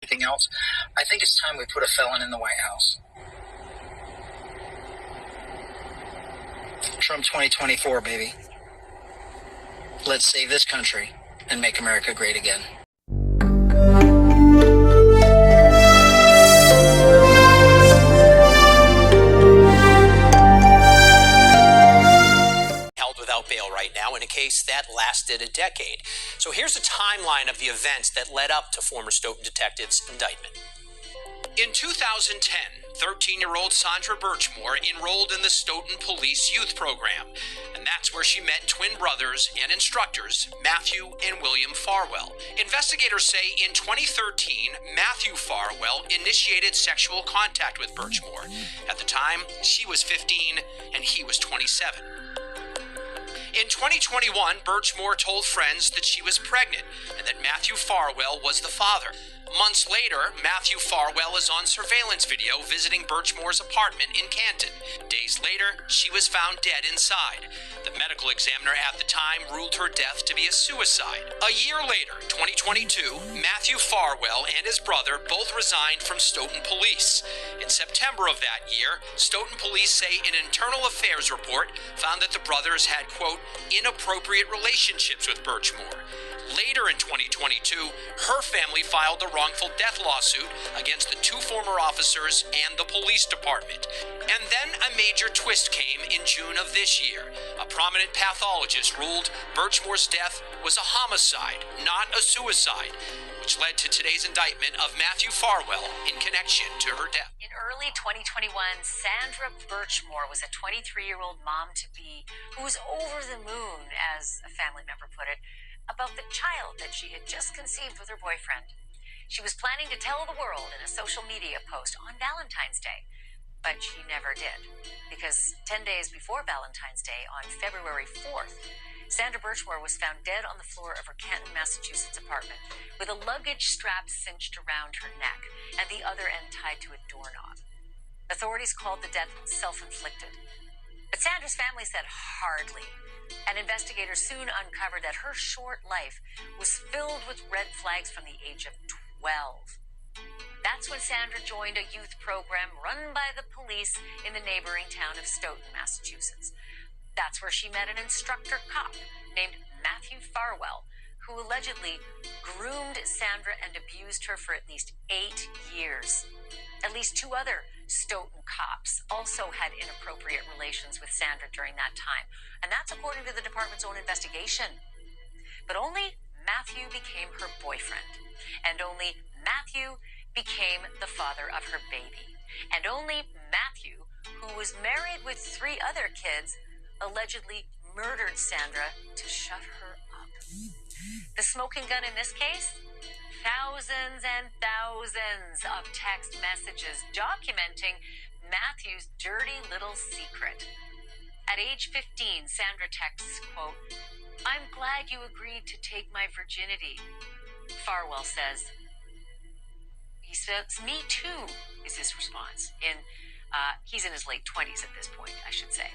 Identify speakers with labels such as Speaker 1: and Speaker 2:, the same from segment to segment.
Speaker 1: everything else, I think it's time we put a felon in the White House. Trump 2024, baby. Let's save this country and make America great again.
Speaker 2: Held without bail right now in a case that lasted a decade. So here's a timeline of the events that led up to former Stoughton detective's indictment. In 2010, 13-year-old Sandra Birchmore enrolled in the Stoughton Police Youth Program, and that's where she met twin brothers and instructors, Matthew and William Farwell. Investigators say in 2013, Matthew Farwell initiated sexual contact with Birchmore. At the time, she was 15 and he was 27. In 2021, Birchmore told friends that she was pregnant and that Matthew Farwell was the father. Months later, Matthew Farwell is on surveillance video visiting Birchmore's apartment in Canton. Days later, she was found dead inside. The medical examiner at the time ruled her death to be a suicide. A year later, 2022, Matthew Farwell and his brother both resigned from Stoughton Police. In September of that year, Stoughton Police say an internal affairs report found that the brothers had, quote, inappropriate relationships with Birchmore. Later in 2022, her family filed a wrongful death lawsuit against the two former officers and the police department. And then a major twist came in June of this year. A prominent pathologist ruled Birchmore's death was a homicide, not a suicide, which led to today's indictment of Matthew Farwell in connection to her death.
Speaker 3: In early 2021, Sandra Birchmore was a 23-year-old mom-to-be who was over the moon, as a family member put it, about the child that she had just conceived with her boyfriend. She was planning to tell the world in a social media post on Valentine's Day, but she never did, because 10 days before Valentine's Day, on February 4th, Sandra Birchmore was found dead on the floor of her Canton, Massachusetts apartment, with a luggage strap cinched around her neck and the other end tied to a doorknob. Authorities called the death self-inflicted, but Sandra's family said hardly. And investigators soon uncovered that her short life was filled with red flags from the age of 12. That's when Sandra joined a youth program run by the police in the neighboring town of Stoughton, Massachusetts. That's where she met an instructor cop named Matthew Farwell, who allegedly groomed Sandra and abused her for at least 8 years. At least 2 other Stoughton cops also had inappropriate relations with Sandra during that time, and that's according to the department's own investigation. But only Matthew became her boyfriend, and only Matthew became the father of her baby, and only Matthew, who was married with 3 other kids, allegedly murdered Sandra to shut her up. The smoking gun in this case? Thousands and thousands of text messages documenting Matthew's dirty little secret. At age 15, Sandra texts, quote, "I'm glad you agreed to take my virginity." Farwell says, "Me too," is his response. He's in his late 20s at this point, I should say.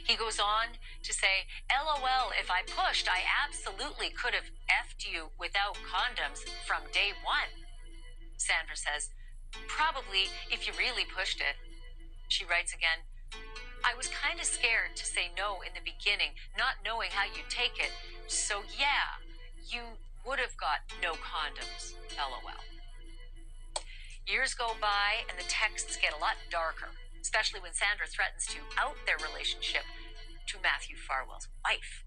Speaker 3: He goes on to say, "LOL, if I pushed, I absolutely could have effed you without condoms from day one." Sandra says, "Probably if you really pushed it." She writes again, "I was kind of scared to say no in the beginning, not knowing how you'd take it. So yeah, you would have got no condoms, LOL." Years go by and the texts get a lot darker, especially when Sandra threatens to out their relationship to Matthew Farwell's wife.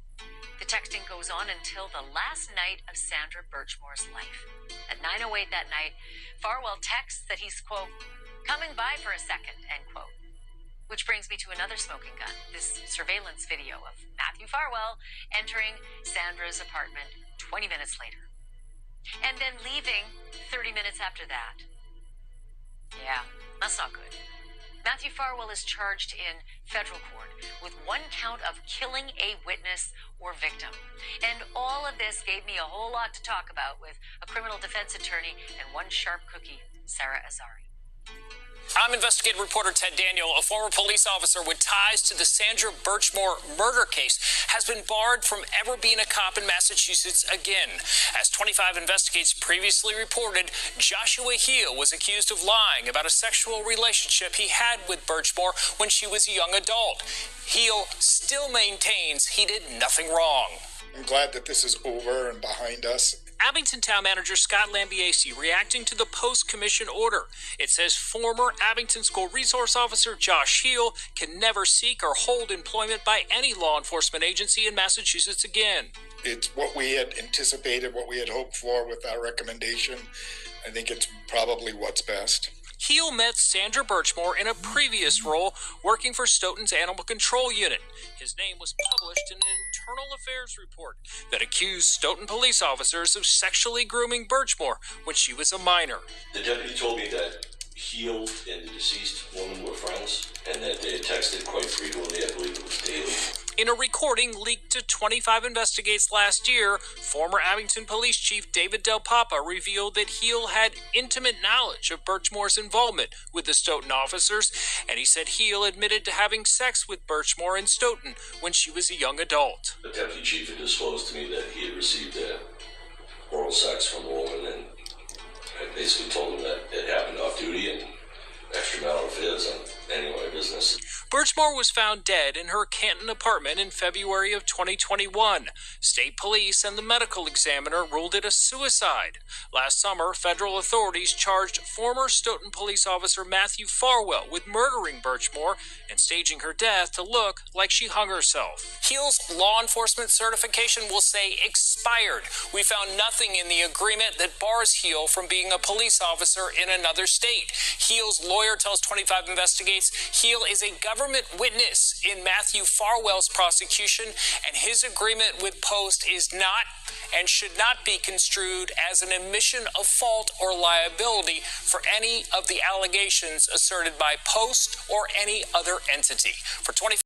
Speaker 3: The texting goes on until the last night of Sandra Birchmore's life. At 9:08 that night, Farwell texts that he's, quote, "coming by for a second," end quote. Which brings me to another smoking gun, this surveillance video of Matthew Farwell entering Sandra's apartment 20 minutes later, and then leaving 30 minutes after that. Yeah, that's not good. Matthew Farwell is charged in federal court with 1 count of killing a witness or victim. And all of this gave me a whole lot to talk about with a criminal defense attorney and one sharp cookie, Sarah Azari.
Speaker 2: I'm investigative reporter Ted Daniel. A former police officer with ties to the Sandra Birchmore murder case has been barred from ever being a cop in Massachusetts again. As 25 Investigates previously reported, Joshua Heel was accused of lying about a sexual relationship he had with Birchmore when she was a young adult. Heel still maintains he did nothing wrong.
Speaker 4: I'm glad that this is over and behind us.
Speaker 2: Abington Town Manager Scott Lambiase reacting to the post-commission order. It says former Abington School Resource Officer Josh Heel can never seek or hold employment by any law enforcement agency in Massachusetts again.
Speaker 4: It's what we had anticipated, what we had hoped for with our recommendation. I think it's probably what's best.
Speaker 2: Heel met Sandra Birchmore in a previous role working for Stoughton's Animal Control Unit. His name was published in an internal affairs report that accused Stoughton police officers of sexually grooming Birchmore when she was a minor.
Speaker 5: The deputy told me that Heel and the deceased woman were friends and that they had texted quite frequently. I believe it was daily.
Speaker 2: In a recording leaked to 25 Investigates last year, former Abington Police Chief David Del Papa revealed that Heel had intimate knowledge of Birchmore's involvement with the Stoughton officers, and he said Heel admitted to having sex with Birchmore in Stoughton when she was a young adult.
Speaker 5: The deputy chief had disclosed to me that he had received oral sex from a woman, and I basically told him that it happened off duty and extramarital affairs on any of my business.
Speaker 2: Birchmore was found dead in her Canton apartment in February of 2021. State police and the medical examiner ruled it a suicide. Last summer, federal authorities charged former Stoughton police officer Matthew Farwell with murdering Birchmore and staging her death to look like she hung herself. Heel's law enforcement certification will say expired. We found nothing in the agreement that bars Heel from being a police officer in another state. Heel's lawyer tells 25 Investigates Heel is a government witness in Matthew Farwell's prosecution, and his agreement with Post is not and should not be construed as an admission of fault or liability for any of the allegations asserted by Post or any other entity. For 25